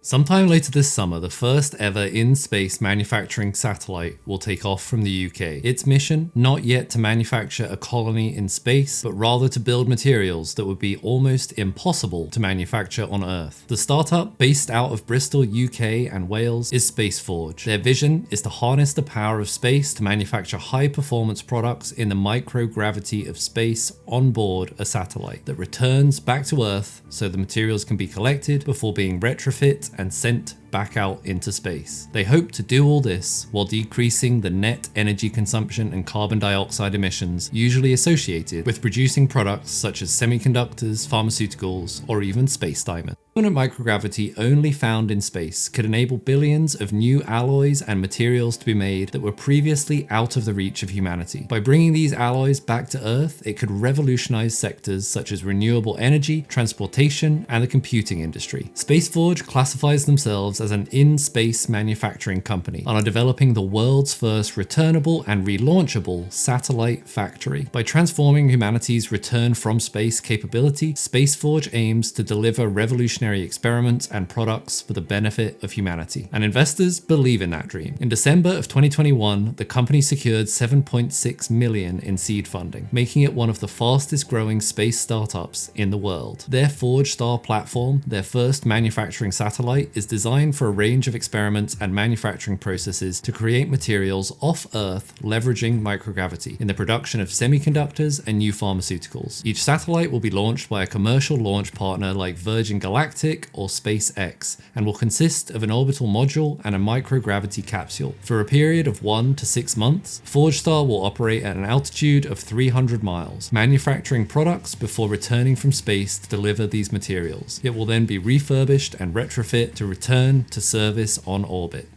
Sometime later this summer, the first ever in-space manufacturing satellite will take off from the UK. Its mission, not yet to manufacture a colony in space, but rather to build materials that would be almost impossible to manufacture on Earth. The startup, based out of Bristol, UK and Wales, is SpaceForge. Their vision is to harness the power of space to manufacture high-performance products in the microgravity of space on board a satellite that returns back to Earth so the materials can be collected before being retrofit and sent back out into space. They hope to do all this while decreasing the net energy consumption and carbon dioxide emissions usually associated with producing products such as semiconductors, pharmaceuticals, or even space diamonds. Permanent microgravity only found in space could enable billions of new alloys and materials to be made that were previously out of the reach of humanity. By bringing these alloys back to Earth, it could revolutionize sectors such as renewable energy, transportation, and the computing industry. SpaceForge classifies themselves as an in-space manufacturing company and are developing the world's first returnable and relaunchable satellite factory. By transforming humanity's return from space capability, SpaceForge aims to deliver revolutionary experiments and products for the benefit of humanity. And investors believe in that dream. In December of 2021, the company secured $7.6 million in seed funding, making it one of the fastest growing space startups in the world. Their ForgeStar platform, their first manufacturing satellite, is designed for a range of experiments and manufacturing processes to create materials off Earth leveraging microgravity in the production of semiconductors and new pharmaceuticals. Each satellite will be launched by a commercial launch partner like Virgin Galactic or SpaceX, and will consist of an orbital module and a microgravity capsule. For a period of 1 to 6 months, ForgeStar will operate at an altitude of 300 miles, manufacturing products before returning from space to deliver these materials. It will then be refurbished and retrofit to return to service on orbit.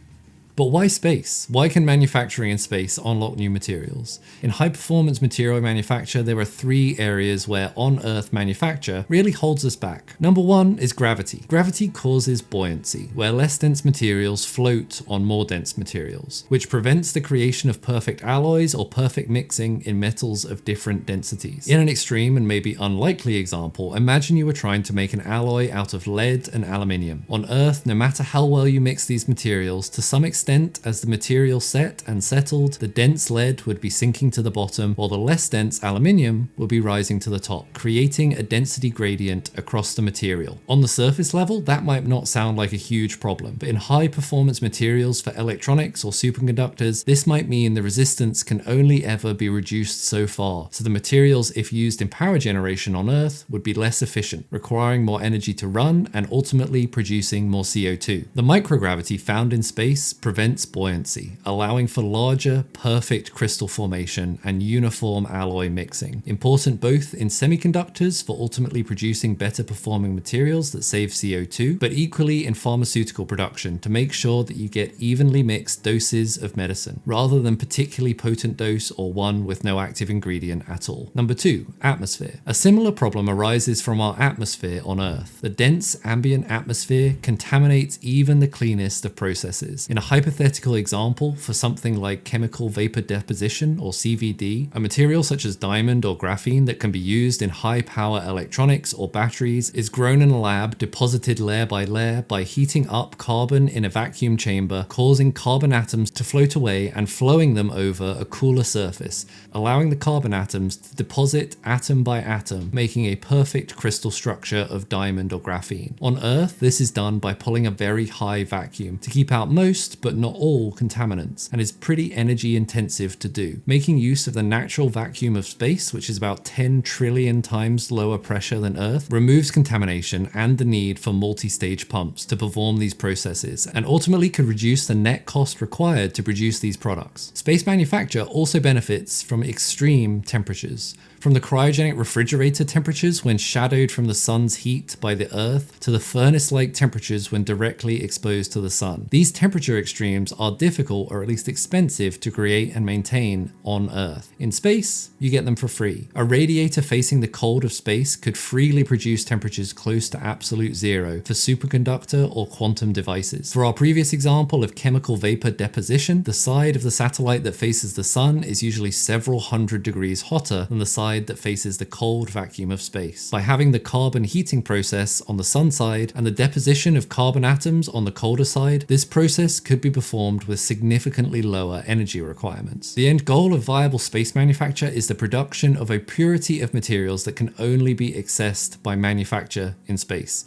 But why space? Why can manufacturing in space unlock new materials? In high-performance material manufacture, there are 3 areas where on-Earth manufacture really holds us back. Number 1 is gravity. Gravity causes buoyancy, where less dense materials float on more dense materials, which prevents the creation of perfect alloys or perfect mixing in metals of different densities. In an extreme and maybe unlikely example, imagine you were trying to make an alloy out of lead and aluminium. On Earth, no matter how well you mix these materials, to some extent, as the material set and settled, the dense lead would be sinking to the bottom, while the less dense aluminium would be rising to the top, creating a density gradient across the material. On the surface level, that might not sound like a huge problem, but in high performance materials for electronics or superconductors, this might mean the resistance can only ever be reduced so far, so the materials, if used in power generation on Earth, would be less efficient, requiring more energy to run and ultimately producing more CO2. The microgravity found in space prevents buoyancy, allowing for larger, perfect crystal formation and uniform alloy mixing. Important both in semiconductors for ultimately producing better performing materials that save CO2, but equally in pharmaceutical production to make sure that you get evenly mixed doses of medicine, rather than particularly potent dose or one with no active ingredient at all. Number 2, atmosphere. A similar problem arises from our atmosphere on Earth. The dense ambient atmosphere contaminates even the cleanest of processes. In a hypothetical example for something like chemical vapor deposition or CVD, a material such as diamond or graphene that can be used in high power electronics or batteries is grown in a lab, deposited layer by layer by heating up carbon in a vacuum chamber, causing carbon atoms to float away and flowing them over a cooler surface, allowing the carbon atoms to deposit atom by atom, making a perfect crystal structure of diamond or graphene. On Earth, this is done by pulling a very high vacuum to keep out most, but not all contaminants, and is pretty energy intensive to do. Making use of the natural vacuum of space, which is about 10 trillion times lower pressure than Earth, removes contamination and the need for multi-stage pumps to perform these processes, and ultimately could reduce the net cost required to produce these products. Space manufacture also benefits from extreme temperatures. From the cryogenic refrigerator temperatures when shadowed from the sun's heat by the Earth, to the furnace-like temperatures when directly exposed to the sun. These temperature extremes are difficult or at least expensive to create and maintain on Earth. In space, you get them for free. A radiator facing the cold of space could freely produce temperatures close to absolute zero for superconductor or quantum devices. For our previous example of chemical vapor deposition, the side of the satellite that faces the sun is usually several hundred degrees hotter than the side side that faces the cold vacuum of space. By having the carbon heating process on the sun side and the deposition of carbon atoms on the colder side, this process could be performed with significantly lower energy requirements. The end goal of viable space manufacture is the production of a purity of materials that can only be accessed by manufacture in space.